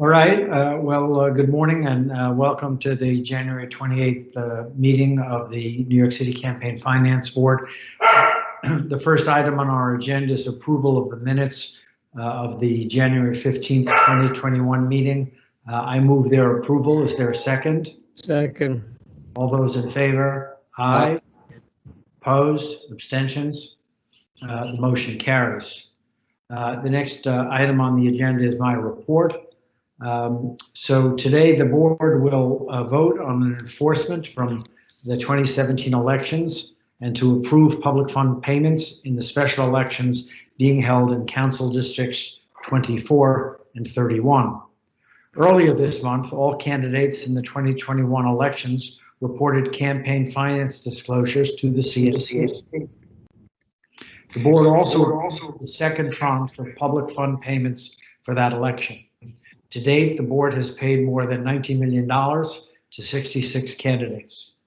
All right. Good morning and welcome to the January 28th meeting of the New York City Campaign Finance Board. The first item on our agenda is approval of the minutes of the January 15th, 2021 meeting. I move their approval. Is there a second? Second. All those in favor? Aye. Opposed? Abstentions? The motion carries. The next item on the agenda is my report. So today the board will vote on an enforcement from the 2017 elections and to approve public fund payments in the special elections being held in council districts 24 and 31. Earlier this month, all candidates in the 2021 elections reported campaign finance disclosures to the CFP. The board also approved the second tranche of public fund payments for that election. To date, the board has paid more than $90 million to 66 candidates.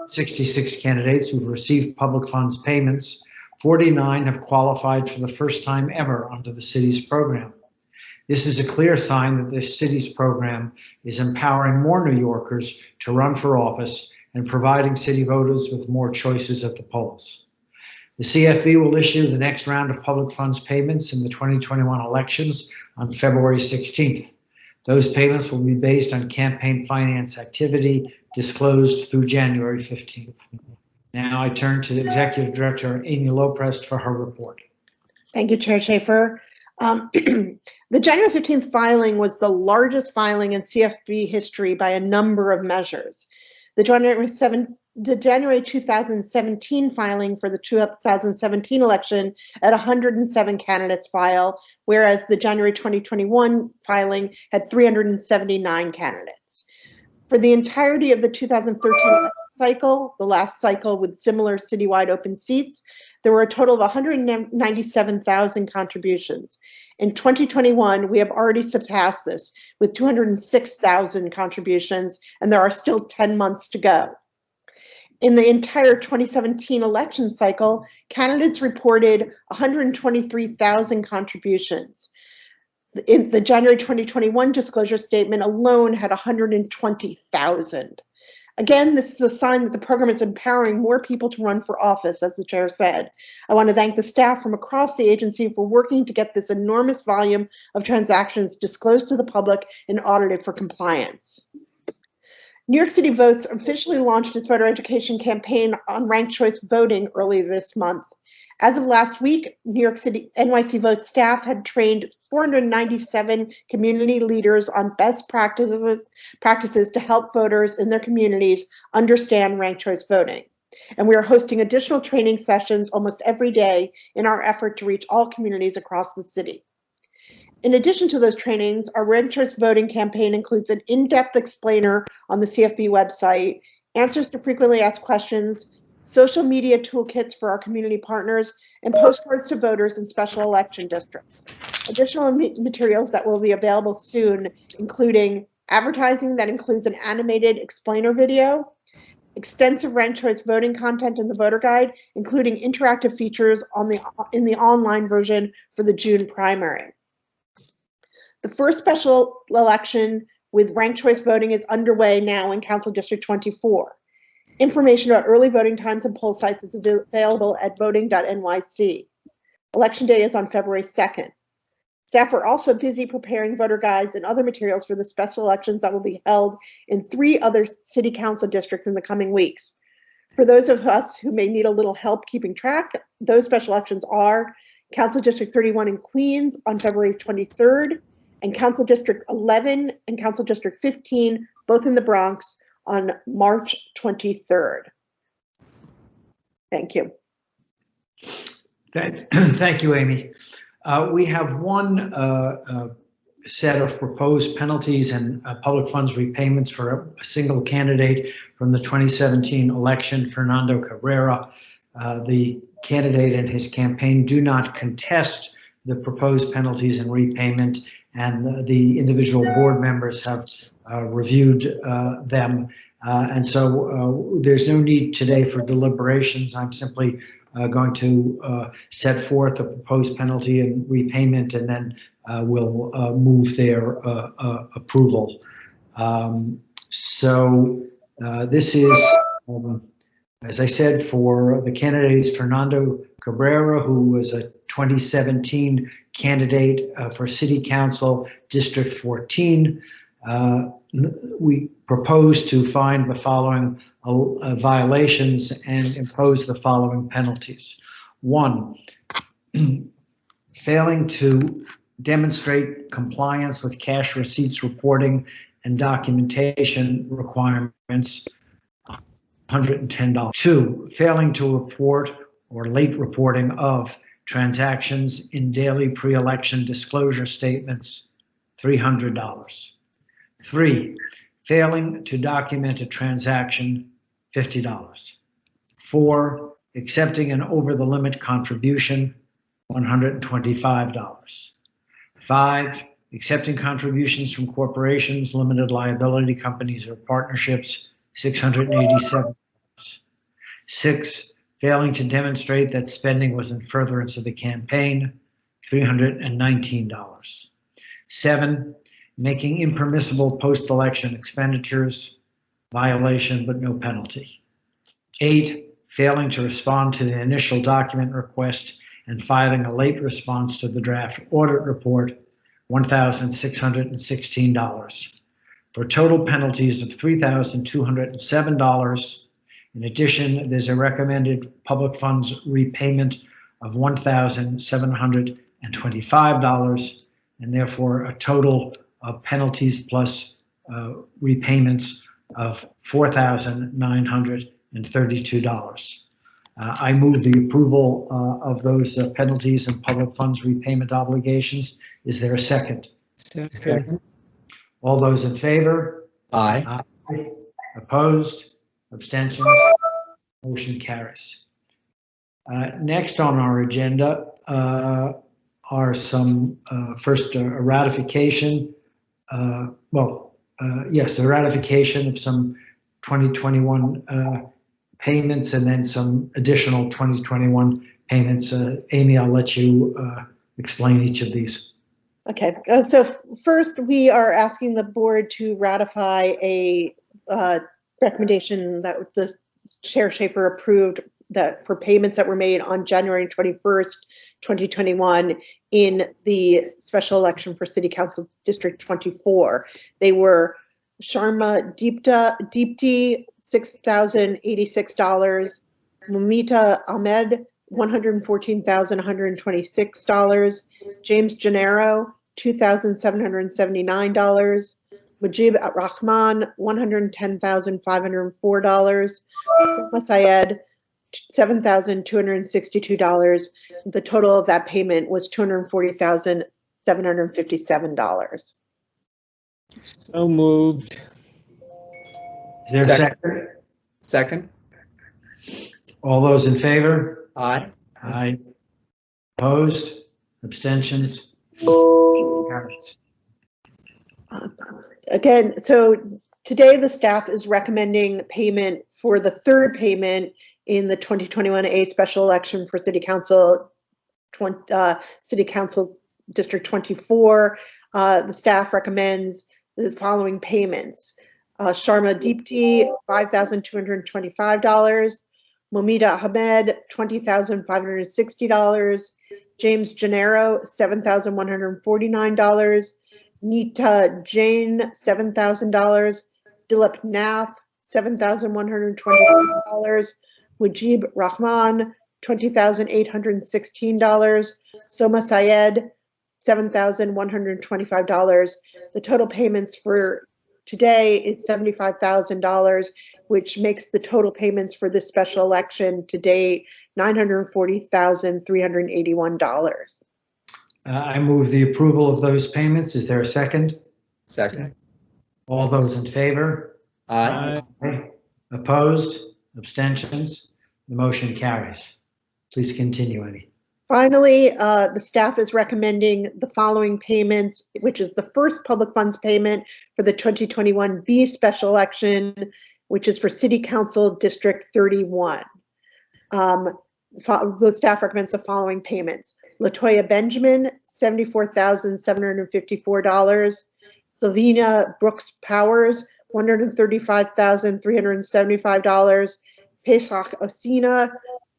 66 candidates who've received public funds payments, 49 have qualified for the first time ever under the city's program. This is a clear sign that the city's program is empowering more New Yorkers to run for office and providing city voters with more choices at the polls. The CFB will issue the next round of public funds payments in the 2021 elections on February 16th. Those payments will be based on campaign finance activity disclosed through January 15th. Now I turn to the Executive Director, Amy Lopez, for her report. Thank you, Chair Schaefer. The January 15th filing was the largest filing in CFB history by a number of measures. The January 2017 filing for the 2017 election at 107 candidates file, whereas the January 2021 filing had 379 candidates. For the entirety of the 2013 election cycle, the last cycle with similar citywide open seats, there were a total of 197,000 contributions. In 2021, we have already surpassed this with 206,000 contributions, and there are still 10 months to go. In the entire 2017 election cycle, candidates reported 123,000 contributions. In the January 2021 disclosure statement alone had 120,000. Again, this is a sign that the program is empowering more people to run for office, as the chair said. I want to thank the staff from across the agency for working to get this enormous volume of transactions disclosed to the public and audited for compliance. New York City Votes officially launched its voter education campaign on ranked choice voting early this month. As of last week, New York City NYC Votes staff had trained 497 community leaders on best practices to help voters in their communities understand ranked choice voting. And we are hosting additional training sessions almost every day in our effort to reach all communities across the city. In addition to those trainings, our ranked choice voting campaign includes an in-depth explainer on the CFB website, answers to frequently asked questions, social media toolkits for our community partners, and postcards to voters in special election districts. Additional materials that will be available soon, including advertising that includes an animated explainer video, extensive ranked choice voting content in the voter guide, including interactive features in the online version for the June primary. The first special election with ranked choice voting is underway now in Council District 24. Information about early voting times and poll sites is available at voting.nyc. Election day is on February 2nd. Staff are also busy preparing voter guides and other materials for the special elections that will be held in 3 other city council districts in the coming weeks. For those of us who may need a little help keeping track, those special elections are Council District 31 in Queens on February 23rd, and Council District 11 and Council District 15, both in the Bronx, on March 23rd. Thank you. Thank you, Amy. We have one set of proposed penalties and public funds repayments for a single candidate from the 2017 election, Fernando Cabrera. The candidate and his campaign do not contest the proposed penalties and repayment, and the individual board members have reviewed them. And so there's no need today for deliberations. I'm simply going to set forth a proposed penalty and repayment and then will move their approval. This is, as I said, for the candidates Fernando Cabrera, who was a 2017 candidate for City Council District 14. We propose to find the following violations and impose the following penalties. 1, failing to demonstrate compliance with cash receipts reporting and documentation requirements, $110. 2, failing to report or late reporting of transactions in daily pre-election disclosure statements, $300. 3, failing to document a transaction, $50. 4, accepting an over-the-limit contribution, $125. 5, accepting contributions from corporations, limited liability companies, or partnerships, $687. 6, failing to demonstrate that spending was in furtherance of the campaign, $319. 7, making impermissible post-election expenditures, violation but no penalty. 8, failing to respond to the initial document request and filing a late response to the draft audit report, $1,616, for total penalties of $3,207. In addition, there's a recommended public funds repayment of $1,725, and therefore a total of penalties plus repayments of $4,932. I move the approval of those penalties and public funds repayment obligations. Is there a second? Second. All those in favor? Aye. Aye. Opposed? Abstentions? Motion carries. Next on our agenda are some, first a ratification. Yes, the ratification of some 2021 payments and then some additional 2021 payments. Amy, I'll let you explain each of these. Okay, so first we are asking the board to ratify a recommendation that the Chair Schaefer approved that for payments that were made on January 21st, 2021 in the special election for City Council District 24. They were Sharma Deepti, $6,086, Mumita Ahmed, $114,126, James Gennaro, $2,779, Mujib Rahman, $110,504, Soma Syed, $7,262. The total of that payment was $240,757. So moved. Is there a second? Second. All those in favor? Aye. Aye. Opposed? Abstentions? Carries. Again, so today the staff is recommending payment for the third payment in the 2021 special election for City Council District 24. The staff recommends the following payments. Sharma Deepti, $5,225. Momita Ahmed, $20,560. James Gennaro, $7,149. Neeta Jain, $7,000. Dilip Nath, $7,125. Mujib Rahman, $20,816. Soma Syed, $7,125. The total payments for today is $75,000, which makes the total payments for this special election to date $940,381. I move the approval of those payments. Is there a second? Second. All those in favor? Aye. Aye. Opposed? Abstentions? The motion carries. Please continue, Amy. Finally, the staff is recommending the following payments, which is the first public funds payment for the 2021 B special election, which is for City Council District 31. The staff recommends the following payments. Latoya Benjamin, $74,754. Sylvina Brooks Powers, $135,375. Pesach Osina,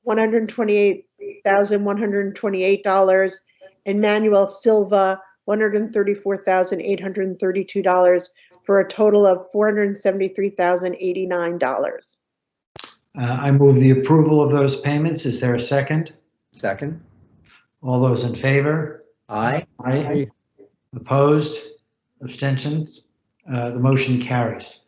$128,128. And Manuel Silva, $134,832, for a total of $473,089. I move the approval of those payments. Is there a second? Second. All those in favor? Aye. Aye. Opposed? Abstentions? The motion carries.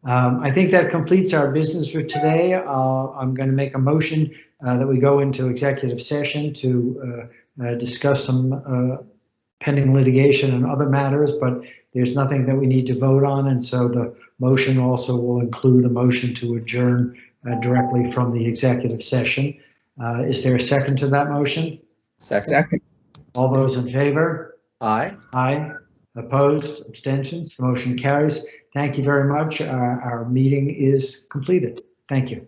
I think that completes our business for today. I'm going to make a motion that we go into executive session to discuss some pending litigation and other matters, but there's nothing that we need to vote on, and so the motion also will include a motion to adjourn directly from the executive session. Is there a second to that motion? Second. All those in favor? Aye. Aye. Opposed? Abstentions? Motion carries. Thank you very much. Our meeting is completed. Thank you.